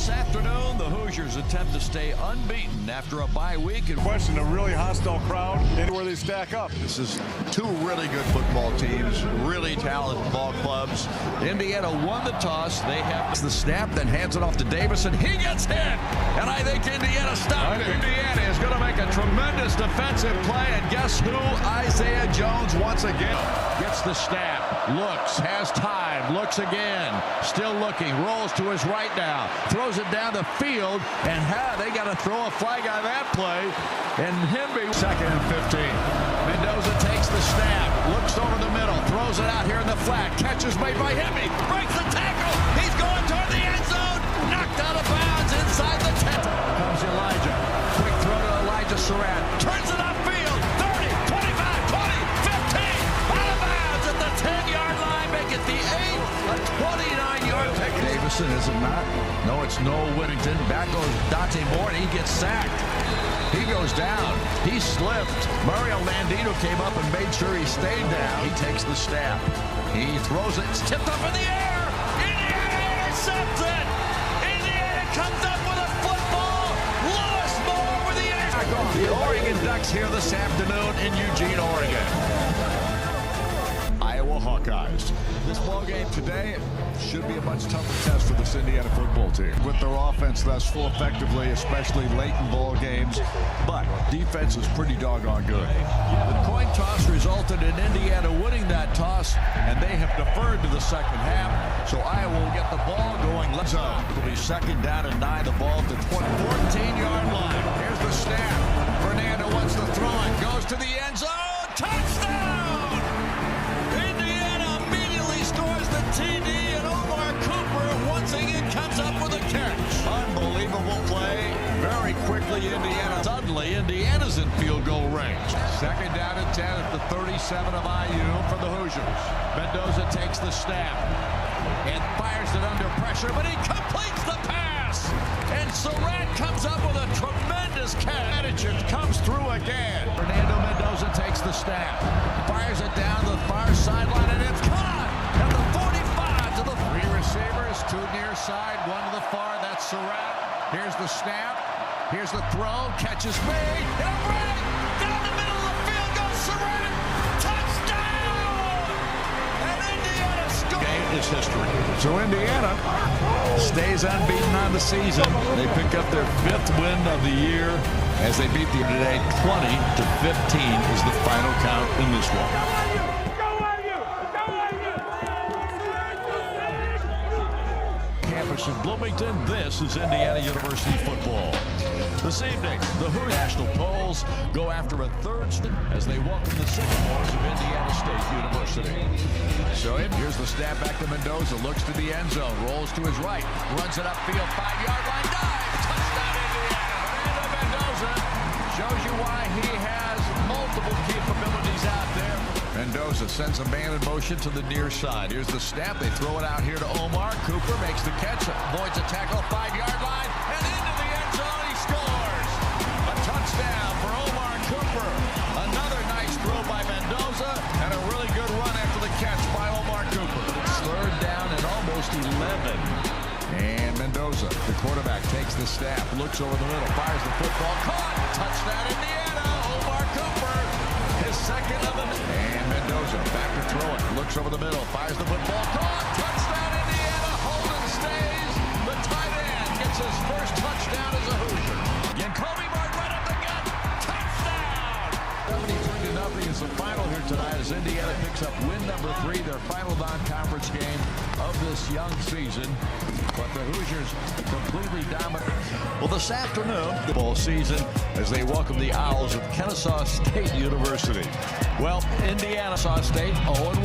This afternoon, the Hoosiers attempt to stay unbeaten after a bye week. And question, a really hostile crowd and where they stack up. This is two really good football teams, really talented ball clubs. Indiana won the toss. They have the snap, then hands it off to Davis, and he gets hit. And I think Indiana stopped it. Indiana is going to make a tremendous defensive play. And guess who? Isaiah Jones once again gets the snap, looks, has time, looks again, still looking, rolls to his right now, throws it down the field, and they got to throw a flag on that play. And Hemby, 2nd and 15. Mendoza takes the snap, looks over the middle, throws it out here in the flat, catches made by Hemby, breaks the tackle, he's going toward the end zone, knocked out of bounds inside the 10. Comes Elijah, quick throw to Elijah Surratt, turns it upfield, 30, 25, 20, 15, out of bounds at the 10-yard line, make it the 8, a 29-yard pick. Davison, is it not? No, it's Noel Whittington. Back goes Dante Moore, and he gets sacked. He goes down. He slipped. Mario Landino came up and made sure he stayed down. He takes the snap. He throws it. It's tipped up in the air. Indiana intercepts it. Indiana comes up with a football. Lewis Moore with the interception. The Oregon Ducks here this afternoon in Eugene, Oregon. Iowa Hawkeyes. This ball game today should be a much tougher test for this Indiana football team. With their offense thus full effectively, especially late in ball games, but defense is pretty doggone good. The coin toss resulted in Indiana winning that toss, and they have deferred to the second half, so Iowa will get the ball going. Zone. It'll be 2nd down and 9, the ball at the 14-yard line. Here's the snap. Fernando wants to throw it, goes to the end zone. Touchdown! Indiana immediately scores the TD, and Omar Cooper once again comes up with a catch. Unbelievable play. Very quickly, Indiana. Suddenly, Indiana's in field goal range. 2nd down and 10 at the 37 of IU for the Hoosiers. Mendoza takes the snap and fires it under pressure, but he completes the pass. And Surratt comes up with a tremendous catch. It comes through again. Fernando Mendoza takes the snap, fires it down the far sideline, and it's caught at the 45 to the 3 receivers, 2 near side, 1 to the far. That's Surratt. Here's the snap. Here's the throw. Catch is made. And a break. Down the middle of the field goes Surratt. Touchdown! And Indiana scores. Game is history. So Indiana Stays unbeaten on the season. They pick up their 5th win of the year as they beat the today 20-15 is the final count in this one. Campus in Bloomington, this is Indiana University football. This evening, the Hoosiers national polls go after a 3rd stint as they welcome the Sycamores of Indiana State University. So here's the snap back to Mendoza, looks to the end zone, rolls to his right, runs it upfield, 5-yard line, dive, touchdown Indiana. Fernando Mendoza shows you why he has multiple capabilities out there. Mendoza sends a man in motion to the near side. Here's the snap, they throw it out here to Omar. Cooper makes the catch, avoids a tackle, 5-yard line, and into the end zone he scores. A touchdown for Omar Cooper. Another nice throw by Mendoza, and a really good run after the catch by Omar Cooper. It's 3rd down and almost 11. And Mendoza, the quarterback, takes the snap, looks over the middle, fires the football, caught, touchdown Indiana, Omar Cooper, his 2nd of the night. And Mendoza back to throw it, looks over the middle, fires the football, caught, touchdown Indiana, Holden stays, the tight end gets his 1st touchdown as a Hoosier. Yankobi Mark right up the gut, touchdown! 73-0 is the final here tonight as Indiana picks up win number 3, their final non-conference game of this young season. But the Hoosiers completely dominant. Well, this afternoon, the ball season, as they welcome the Owls of Kennesaw State University. Well, Indiana saw State 0-1.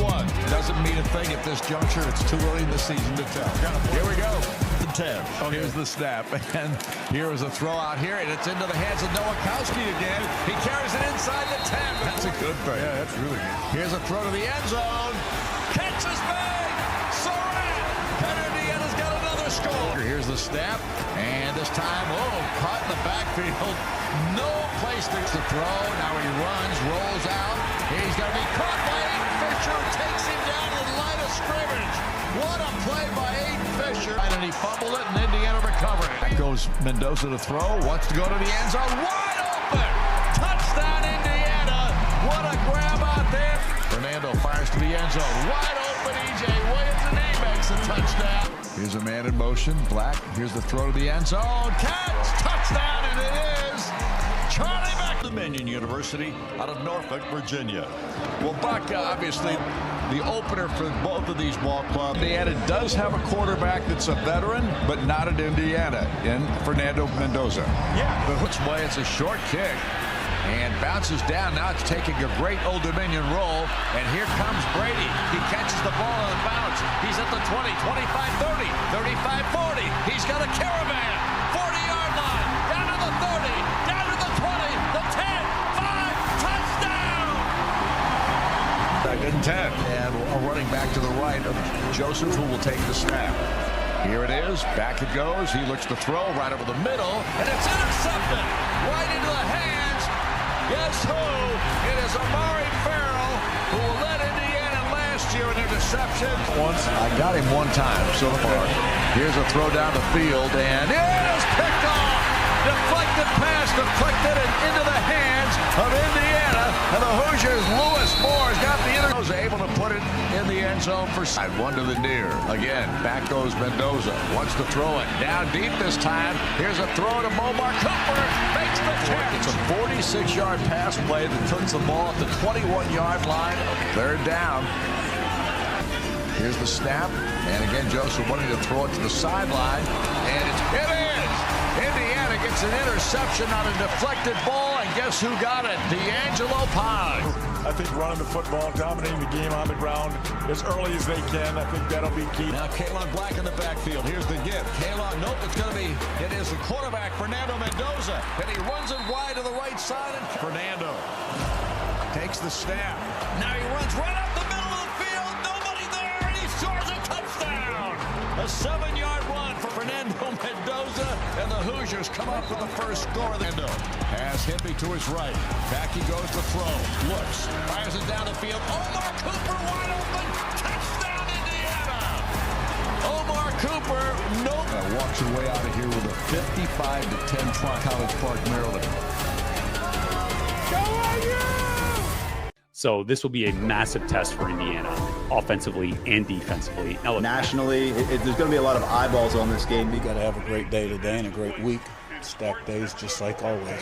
Doesn't mean a thing at this juncture. It's too early in the season to tell. Here we go. The 10. Oh, here's the snap. And here is a throw out here, and it's into the hands of Nowakowski again. He carries it inside the 10. That's a good thing. Yeah, that's really good. Here's a throw to the end zone. Catch is made. Surratt. And Indiana's got another score. Here's the snap. And this time, caught in the backfield. No place to throw. Now he runs, rolls out. He's going to be caught by Aiden Fisher. Takes him down to the line of scrimmage. What a play by Aiden Fisher. And he fumbled it, and Indiana recovered it. Back goes Mendoza to throw. Wants to go to the end zone. Wide open. Touchdown, Indiana. What a grab out there. Fernando fires to the end zone. Wide open, E.J. Williams, and he makes the touchdown. Here's a man in motion. Black. Here's the throw to the end zone. Catch. Touchdown, and it is Charlie Mack. Dominion University out of Norfolk, Virginia. Well, Buck, obviously, the opener for both of these ball clubs. Indiana does have a quarterback that's a veteran, but not at Indiana, in Fernando Mendoza. Yeah, but which way? It's a short kick. And bounces down. Now it's taking a great Old Dominion roll. And here comes Brady. He catches the ball on the bounce. He's at the 20, 25, 30, 35, 40. He's got a caravan. 40-yard line. Down to the 30. Down to the 20. The 10. 5. Touchdown. Second and 10. And a running back to the right of Joseph, who will take the snap. Here it is. Back it goes. He looks to throw right over the middle. And it's intercepted. Right into the hands. Guess who? It is Amari Farrell, who led Indiana last year in interceptions. I got him one time so far. Here's a throw down the field, and it is picked off. Deflected pass, deflected and into the hands of Indiana. And the Hoosiers, Lewis Moore's got the was able to put it in the end zone for side. One to the near. Again, back goes Mendoza. Wants to throw it. Down deep this time. Here's a throw to Momar Cooper. Makes the catch. It's a 46-yard pass play that puts the ball at the 21-yard line. Third down. Here's the snap. And again, Joseph wanting to throw it to the sideline. And it is. Indiana gets an interception on a deflected ball. And guess who got it? D'Angelo Pye. I think running the football, dominating the game on the ground as early as they can. I think that'll be key. Now Kalon Black in the backfield. Here's the give. Kalon, nope, it's going to be, it is the quarterback, Fernando Mendoza. And he runs it wide to the right side. And Fernando takes the snap. Now he runs right up the middle of the field. Nobody there, and he scores a touchdown. A 7-yard run for Fernando Mendoza. And the Hoosiers come up with the first score. Fernando has Hippie to his right. Back he goes to throw. Looks. Fires it down the field. Omar Cooper wide open. Touchdown, Indiana. Omar Cooper, walks her way out of here with a 55-10 trunk. College Park, Maryland. Go on you! So this will be a massive test for Indiana, offensively and defensively. Now, nationally, there's going to be a lot of eyeballs on this game. You got to have a great day today and a great week. Stacked days, just like always.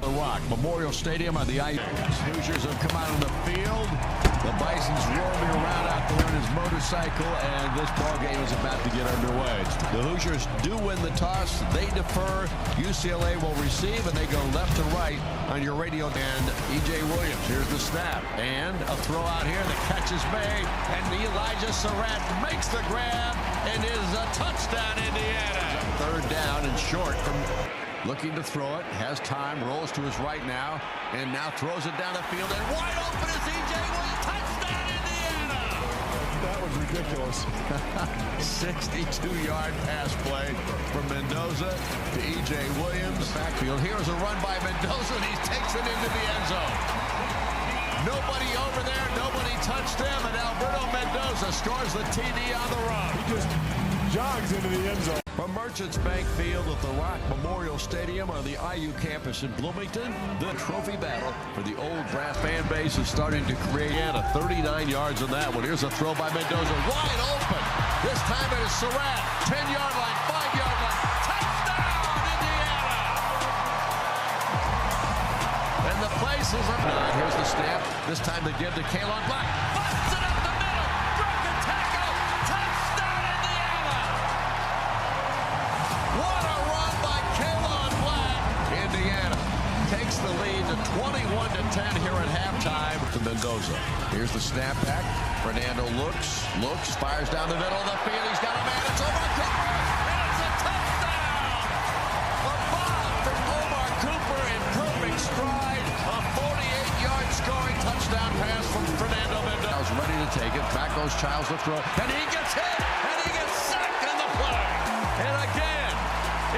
The Rock Memorial Stadium on the ice. Hoosiers have come out on the field. The Bison's roaming around out there on his motorcycle, and this ball game is about to get underway. The Hoosiers do win the toss. They defer. UCLA will receive, and they go left to right on your radio. And E.J. Williams, here's the snap. And a throw out here. The catch is made, and Elijah Surratt makes the grab, and it is a touchdown, Indiana. Third down and short from looking to throw it. Has time, rolls to his right now, and now throws it down the field, and wide open is E.J. Williams. Touchdown, Indiana! That was ridiculous. 62-yard pass play from Mendoza to E.J. Williams. Backfield. Here's a run by Mendoza, and he takes it into the end zone. Nobody over there, nobody touched him, and Alberto Mendoza scores the TD on the run. He just jogs into the end zone. From Merchants Bank Field at the Rock Memorial Stadium on the IU campus in Bloomington, the trophy battle for the old brass fan base is starting to create a 39 yards on that one. Here's a throw by Mendoza, wide open. This time it is Surratt, 10-yard line, 5-yard line. Touchdown, Indiana! And the place is up. Here's the snap. This time they give to Kalon Black. Busts it up the middle. Broken tackle. Touchdown, Indiana! What a run by Kalon Black. Indiana takes the lead to 21-10 here at halftime to Mendoza. Here's the snap back. Fernando looks, fires down the middle of the field. He's got a man. It's Omar Cooper, and it's a touchdown. A bomb from Omar Cooper in perfect stride. A 48-yard scoring touchdown pass from Fernando Mendoza. Ready to take it. Back goes Childs to throw, and he gets hit, and he gets sacked in the play. And again,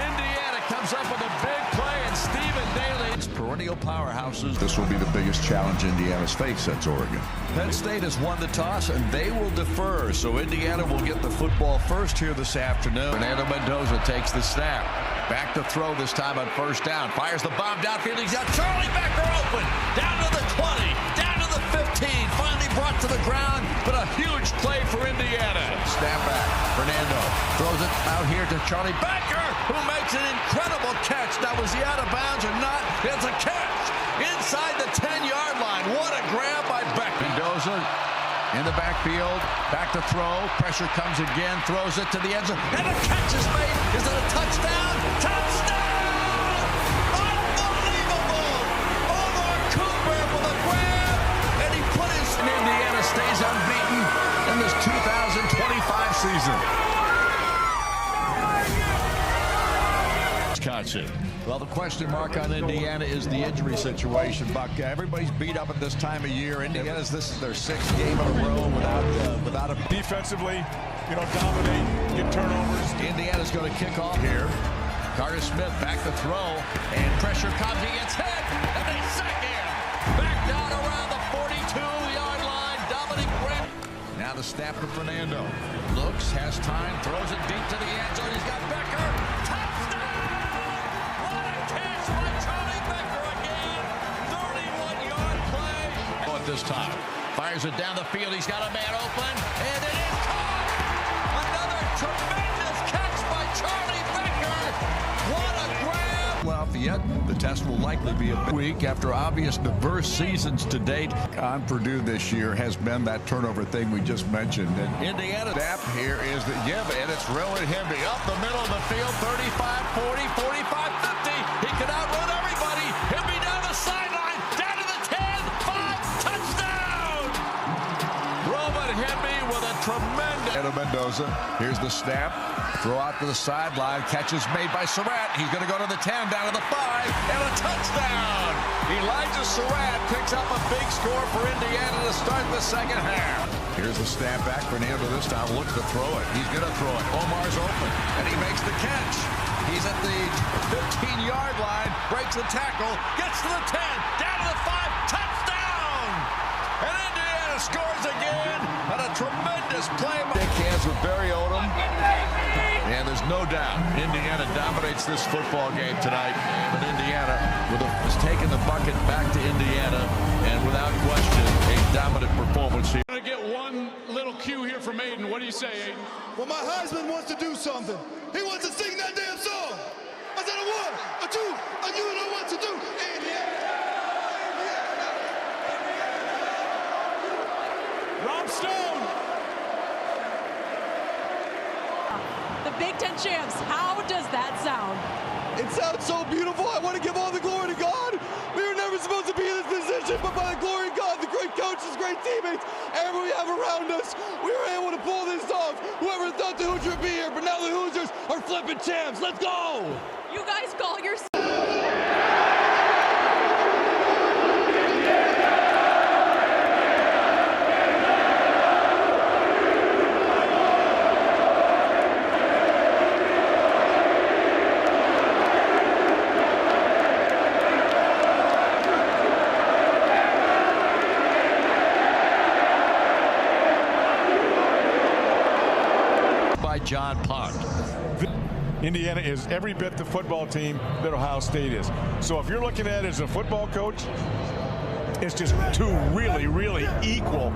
Indiana comes up with a big play, and Stephen Daly. Perennial powerhouses. This will be the biggest challenge Indiana's faced since Oregon. Penn State has won the toss, and they will defer. So Indiana will get the football first here this afternoon. Fernando Mendoza takes the snap. Back to throw this time on first down. Fires the bomb downfield. He's got Charlie Becker open. Down to the 20. Down to the 15. Finally brought to the ground, but a huge play for Indiana. Snap back. Fernando throws it out here to Charlie Becker, who makes an incredible catch. Now, was he out of bounds or not? It's a catch inside the 10-yard line. What a grab by Becker. Mendoza in the backfield, back to throw. Pressure comes again, throws it to the end zone, and the catch is made. Is it a touchdown? Touchdown! Unbelievable! Omar Cooper with a grab, and he put his... Indiana stays unbeaten in this 2025 season. Wisconsin. Well, the question mark on Indiana is the injury situation, Buck. Everybody's beat up at this time of year. Indiana's, this is their 6th game in a row without a... Defensively, dominate, get turnovers. Indiana's going to kick off here. Carter Smith back to throw, and pressure comes. He gets hit, and they sack him. Back down around the 42-yard line. Dominic Grant. Now the snap to Fernando. Looks, has time, throws it deep to the end zone. He's got Becker. Touchdown! What a catch by Charlie Becker again. 31-yard play. At this time, fires it down the field. He's got a man open, and it is caught. Another tremendous catch by Charlie Becker. What a grab. Well, yet the test will likely be a week after obvious diverse seasons to date on Purdue this year has been that turnover thing we just mentioned. And Indiana snap here is the give, and it's Rowan Hemby up the middle of the field, 35, 40, 45, 50. He can outrun everybody. Hemby down the sideline, down to the 10, 5, touchdown. Rowan Hemby with a tremendous... Mendoza, here's the snap. Throw out to the sideline. Catch is made by Surratt. He's going to go to the 10, down to the 5, and a touchdown. Elijah Surratt picks up a big score for Indiana to start the second half. Here's the snap back. Fernando this time looks to throw it. He's going to throw it. Omar's open, and he makes the catch. He's at the 15-yard line, breaks the tackle, gets to the 10, down to the 5, touchdown. And Indiana scores again on a tremendous play. Big hands with Barry Odom. And there's no doubt Indiana dominates this football game tonight. But Indiana has taken the bucket back to Indiana. And without question, a dominant performance here. I'm going to get one little cue here from Aiden. What do you say, Aiden? Well, my husband wants to do something. He wants to sing that damn song. I said a 1, a 2, a you know what to do. Rob Stone. The Big Ten champs, how does that sound? It sounds so beautiful. I want to give all the glory to God. We were never supposed to be in this position, but by the glory of God, the great coaches, great teammates, everyone we have around us, we were able to pull this off. Whoever thought the Hoosiers would be here, but now the Hoosiers are flipping champs. Let's go. You guys call yourself. John Pond. Indiana is every bit the football team that Ohio State is. So if you're looking at it as a football coach, it's just two really, really equal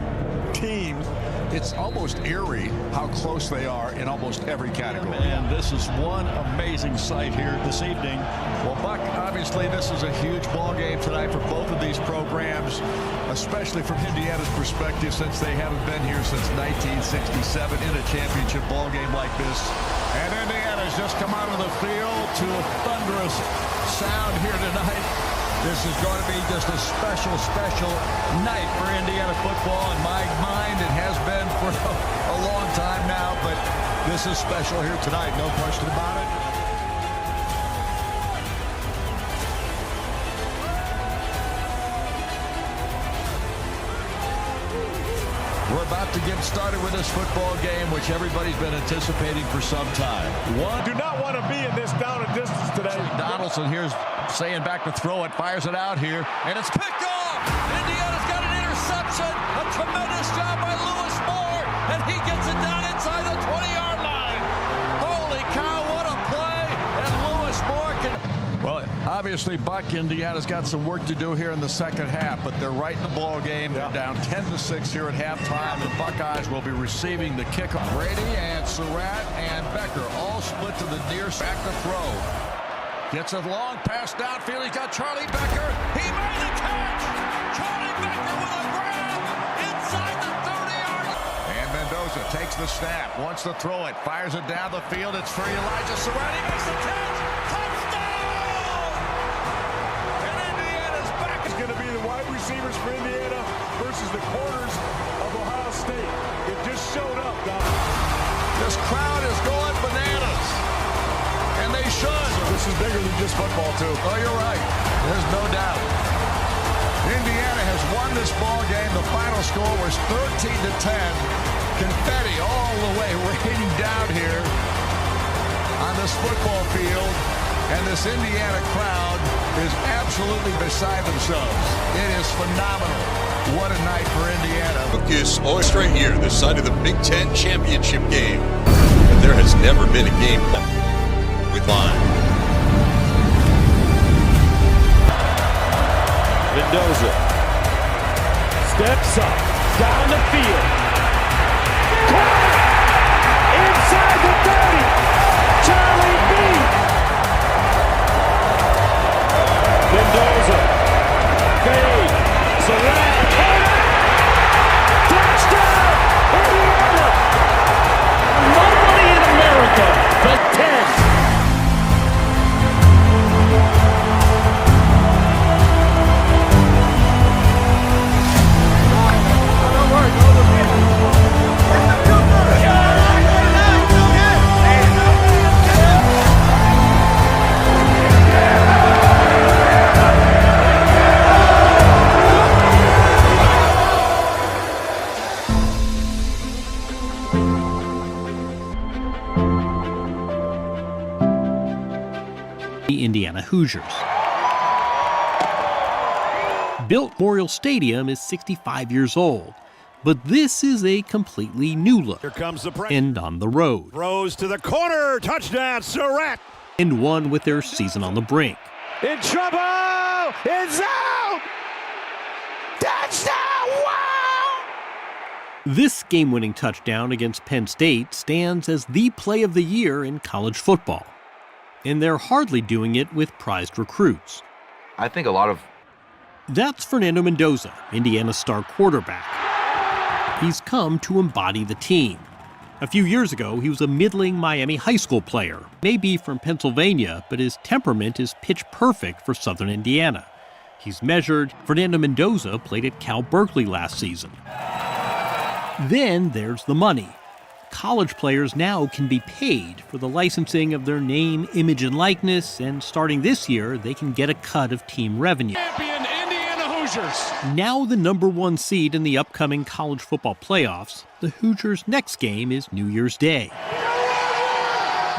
teams. It's almost eerie how close they are in almost every category. And this is one amazing sight here this evening. Well, Buck, obviously this is a huge ball game tonight for both of these programs, especially from Indiana's perspective, since they haven't been here since 1967 in a championship ball game like this. And Indiana's just come out of the field to a thunderous sound here tonight. This is going to be just a special, special night for Indiana football. In my mind, it has been for a long time now, but this is special here tonight, no question about it. We're about to get started with this football game, which everybody's been anticipating for some time. Do not want to be in this down and distance today. Donaldson here's saying back to throw it, fires it out here, and it's picked off. Indiana's got an interception, a tremendous job by Lewis Moore, and he gets it down inside the 20-yard line. Holy cow, what a play, and Lewis Moore can... Well, obviously, Buck, Indiana's got some work to do here in the second half, but they're right in the ball game. They're down 10-6 here at halftime. The Buckeyes will be receiving the kickoff. Brady and Surratt and Becker all split to the near back to throw. Gets a long pass downfield. He's got Charlie Becker. He made the catch. Charlie Becker with a grab inside the 30-yard line. And Mendoza takes the snap, wants to throw it, fires it down the field. It's for Elijah Surratt. He makes the catch. Touchdown! And Indiana's back. It's going to be the wide receivers for Indiana versus the corners of Ohio State. It just showed up, Don. This crowd is going bananas. And they should. This is bigger than just football, too. Oh, you're right. There's no doubt. Indiana has won this ball game. The final score was 13-10. Confetti all the way raining down here on this football field. And this Indiana crowd is absolutely beside themselves. It is phenomenal. What a night for Indiana. Focus always right here, this side of the Big Ten championship game. And there has never been a game with line. Mendoza steps up, down the field. Caught! Inside the 30. Charlie B. Mendoza. Fade. Surratt. Touchdown! Indiana! Nobody in America but 10. Indiana Hoosiers. Built Memorial Stadium is 65 years old, but this is a completely new look. Here comes the and on the road. Throws to the corner, touchdown, Surratt. And one with their season on the brink. In trouble! It's out! Touchdown! Wow! This game-winning touchdown against Penn State stands as the play of the year in college football. And they're hardly doing it with prized recruits. I think a lot of... That's Fernando Mendoza, Indiana's star quarterback. He's come to embody the team. A few years ago, he was a middling Miami high school player, maybe from Pennsylvania, but his temperament is pitch perfect for Southern Indiana. He's measured. Fernando Mendoza played at Cal Berkeley last season. Then there's the money. College players now can be paid for the licensing of their name, image, and likeness, and starting this year, they can get a cut of team revenue. Champion Indiana Hoosiers. Now the number one seed in the upcoming college football playoffs, the Hoosiers' next game is New Year's Day.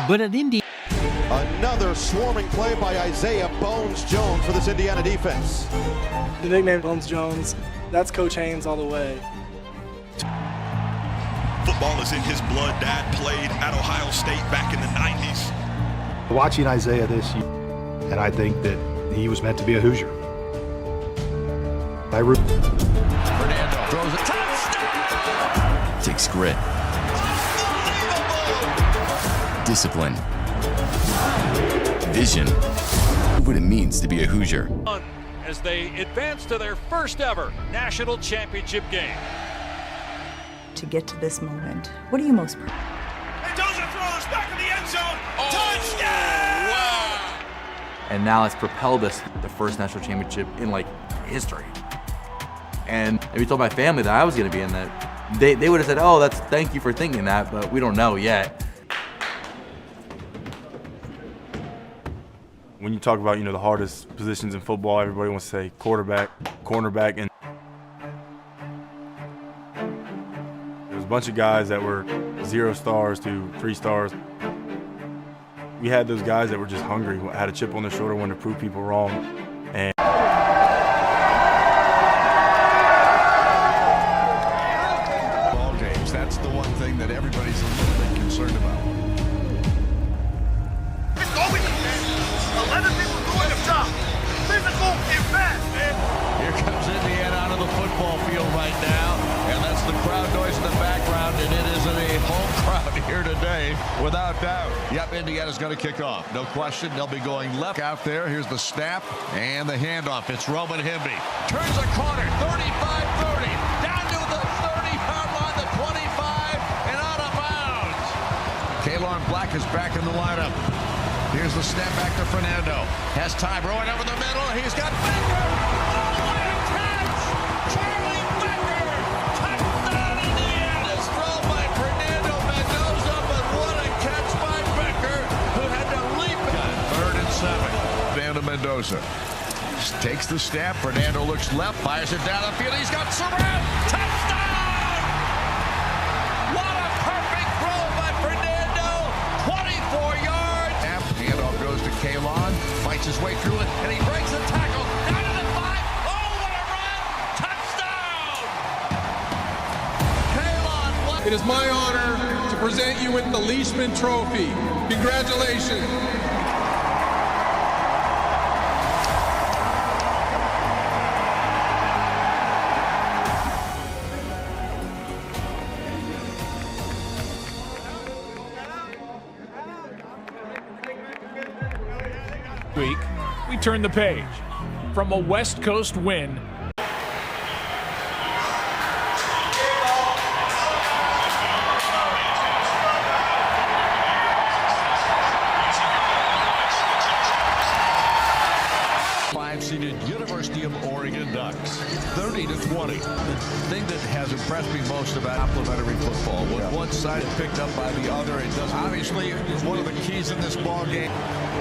But at Indiana... Another swarming play by Isaiah Bones Jones for this Indiana defense. The nickname Bones Jones, that's Coach Haynes all the way. Football is in his blood. Dad played at Ohio State back in the 90s. Watching Isaiah this year, and I think that he was meant to be a Hoosier. Fernando throws a touchdown. Takes grit, discipline, vision. What it means to be a Hoosier. As they advance to their first ever national championship game. To get to this moment, what are you most proud of? Mendoza throws back in the end zone. Touchdown! Wow! And now it's propelled us the first national championship in like history. And if you told my family that I was going to be in that, they would have said, "Oh, thank you for thinking that, but we don't know yet." When you talk about, the hardest positions in football, everybody wants to say quarterback, cornerback, and there's a bunch of guys that were 0 stars to 3 stars. We had those guys that were just hungry, had a chip on their shoulder, wanted to prove people wrong. And That's the crowd noise in the background, and it is a home crowd here today, without doubt. Yep, Indiana's going to kick off. No question. They'll be going left out there. Here's the snap and the handoff. It's Roman Himby. Turns a corner, 35-30. Down to the 30-yard line, the 25, and out of bounds. Kalon Black is back in the lineup. Here's the snap back to Fernando. Has time, rolling over the middle. He's got Becker. Oh, what a catch! Charlie Becker! Touchdown, Indiana! This throw by Fernando Mendoza, but what a catch by Becker, who had to leap. Got 3rd and 7. Fernando Mendoza takes the snap. Fernando looks left, fires it down the field. He's got Surratt. Touchdown! What a perfect throw by Fernando. 24 yards. Handoff goes to Kalon, fights his way through it, and he breaks the tackle. Down to the 5. Oh, what a run! Touchdown! Kalon. It is my honor to present you with the Leishman Trophy. Congratulations. Week, we turn the page from a West Coast win. Five-seeded University of Oregon Ducks, 30-20. The thing that has impressed me most about complementary football, when one side is picked up by the other, it doesn't. Obviously, it's one of the keys in this ball game.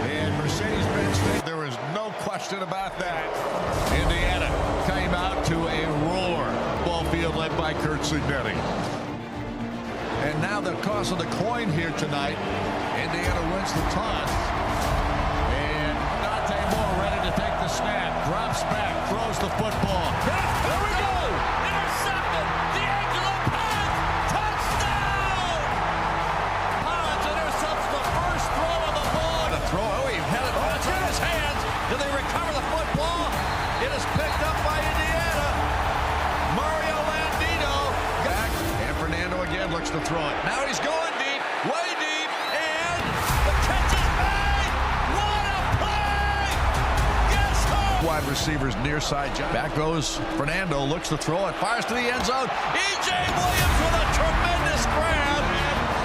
And Mercedes-Benz State, there is no question about that. Indiana came out to a roar. Ball field led by Kurt Cignetti. And now the toss of the coin here tonight. Indiana wins the toss. And Dante Moore ready to take the snap. Drops back, throws the football. There we go! Intercepted! D'Angelo Pons! Touchdown! Pons intercepts the first throw of the ball. The throw, oh, he had it once in his hands. Do they recover the football? It is picked up by Indiana. Mario Landino. Back, and Fernando again looks to throw it. Now he's going deep, way deep, and the catch is made. What a play! Yes, sir! Wide receivers near side. Back goes Fernando, looks to throw it, fires to the end zone. E.J. Williams with a tremendous grab,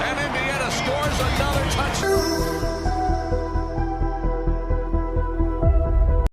and Indiana scores another touchdown.